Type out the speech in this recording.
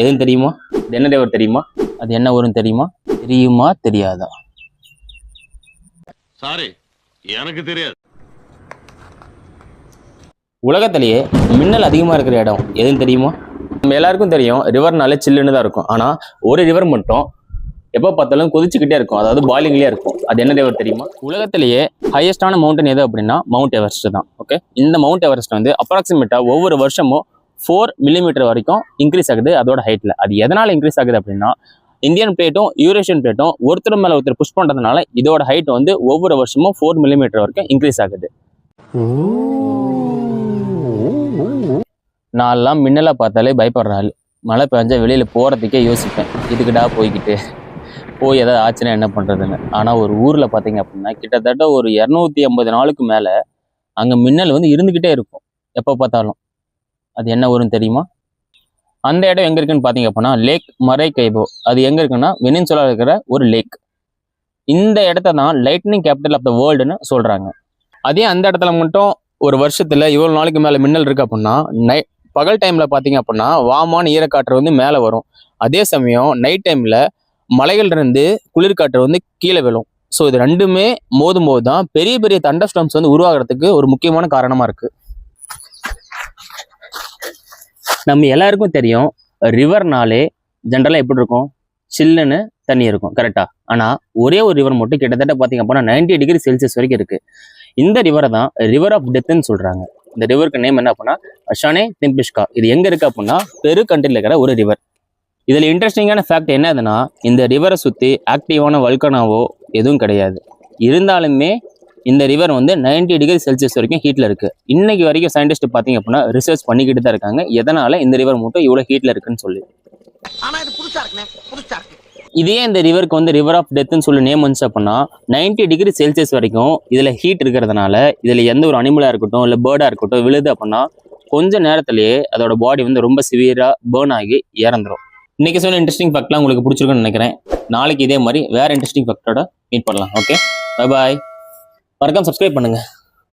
எதுன்னு தெரியுமா? அது என்ன தேவர் தெரியுமா? அது என்ன ஊருன்னு தெரியுமா? தெரியுமா தெரியாதா? சாரி, எனக்கு தெரியாது. உலகத்திலேயே மின்னல் அதிகமா இருக்கிற இடம் எதுன்னு தெரியுமா? நம்ம எல்லாருக்கும் தெரியும், ரிவர்னாலே சில்லுன்னு தான் இருக்கும். ஆனா ஒரு ரிவர் மட்டும் எப்போ பார்த்தாலும் கொதிச்சுக்கிட்டே இருக்கும், அதாவது பாயிலிங்லேயே இருக்கும். அது என்ன தேவர் தெரியுமா? உலகத்திலேயே ஹையஸ்டான மவுண்டன் எது அப்படின்னா மவுண்ட் எவரெஸ்ட் தான். ஓகே, இந்த மவுண்ட் எவரெஸ்ட் வந்து அப்ராக்சிமேட்டா ஒவ்வொரு வருஷமும் 4 மில்லிமீட்டர் வரைக்கும் இன்க்ரீஸ் ஆகுது அதோட ஹைட்ல. அது எதனால இன்க்ரீஸ் ஆகுது அப்படின்னா, இந்தியன் பிளேட்டும் யூரேஷியன் பிளேட்டும் ஒருத்தர் மேல ஒருத்தர் புஷ் பண்றதுனால இதோட ஹைட் வந்து ஒவ்வொரு வருஷமும் 4 மில்லிமீட்டர் வரைக்கும் இன்க்ரீஸ் ஆகுது. நான்லாம் மின்னலா பார்த்தாலே பயப்படுற ஆள். மழை பெஞ்சா வெளியில போறதுக்கே யோசிப்பேன், இதுக்குடா போய்கிட்டு போய் ஏதாவது ஆச்சுன்னா என்ன பண்றதுன்னு. ஆனா ஒரு ஊர்ல பாத்தீங்க அப்படின்னா கிட்டத்தட்ட ஒரு 250 நாளுக்கு மேல அங்க மின்னல் வந்து இருந்துகிட்டே இருக்கும் எப்ப பார்த்தாலும். அது என்ன ஊருன்னு தெரியுமா? அந்த இடம் எங்க இருக்குன்னு பாத்தீங்க அப்படின்னா லேக் மரைக்கைபோ. அது எங்க இருக்குன்னா வெனின்சுலால இருக்கிற ஒரு லேக். இந்த இடத்த தான் லைட்னிங் கேபிட்டல் ஆஃப் த வேர்ல்டுன்னு சொல்றாங்க. அதே அந்த இடத்துல மட்டும் ஒரு வருஷத்துல இவ்வளவு நாளைக்கு மேல மின்னல் இருக்கு அப்படின்னா, பகல் டைம்ல பாத்தீங்க அப்படின்னா வாமான ஈரக்காற்று வந்து மேல வரும். அதே சமயம் நைட் டைம்ல மலைகள் இருந்து குளிர்காற்று வந்து கீழே விழும். ஸோ இது ரெண்டுமே மோதும் போது தான் பெரிய பெரிய தண்டர் ஸ்டார்ம்ஸ் வந்து உருவாகிறதுக்கு ஒரு முக்கியமான காரணமா இருக்கு. நம்ம எல்லாருக்கும் தெரியும், ரிவர்னாலே ஜென்ரலா எப்படி இருக்கும்? சில்லுன்னு தண்ணி இருக்கும், கரெக்டா? ஆனா ஒரே ஒரு ரிவர் மட்டும் கிட்டத்தட்ட பாத்தீங்க அப்படின்னா 90 டிகிரி செல்சியஸ் வரைக்கும் இருக்கு. இந்த ரிவரை தான் ரிவர் ஆஃப் டெத்ன்னு சொல்றாங்க. இந்த ரிவருக்கு நேம் என்ன அப்படின்னா ஷனே திம்பிஷ்கா. இது எங்க இருக்கு அப்படின்னா பெரு கண்ட்ரில இருக்கிற ஒரு ரிவர். இதுல இன்ட்ரெஸ்டிங்கான ஃபேக்ட் என்னதுன்னா, இந்த ரிவரை சுத்தி ஆக்டிவான வல்கனாவோ எதுவும் கிடையாது. இருந்தாலுமே இந்த ரிவர் வந்து 90 டிகிரி செல்சியஸ் வரைக்கும் ஹீட்ல இருக்கு. இன்னைக்கு வரைக்கும் சயின்டிஸ்ட் பாத்தீங்க அப்படின்னா ரிசர்ச் பண்ணிக்கிட்டு தான் இருக்காங்க, எதனால இந்த ரிவர் மட்டும் இவ்வளவு ஹீட்ல இருக்குன்னு சொல்லி. இதே இந்த ரிவருக்கு வந்து ரிவர் ஆஃப் டெத்ன்னு சொல்லி நேம் வந்துச்சு அப்படின்னா 90 டிகிரி செல்சியஸ் வரைக்கும் இதுல ஹீட் இருக்கிறதுனால இதுல எந்த ஒரு அனிமலா இருக்கட்டும் இல்ல பேர்டா இருக்கட்டும் விழுது அப்படின்னா கொஞ்ச நேரத்திலேயே அதோட பாடி வந்து ரொம்ப சிவியரா பேர்ன் ஆகி இறந்துரும். இன்னைக்கு சொன்ன இன்ட்ரெஸ்டிங் ஃபேக்ட்லாம் உங்களுக்கு பிடிச்சிருக்குன்னு நினைக்கிறேன். நாளைக்கு இதே மாதிரி வேற இன்ட்ரெஸ்டிங் ஃபேக்டோட மீட் பண்ணலாம். Okay, bye bye. மறக்காம சப்ஸ்கிரைப் பண்ணுங்க.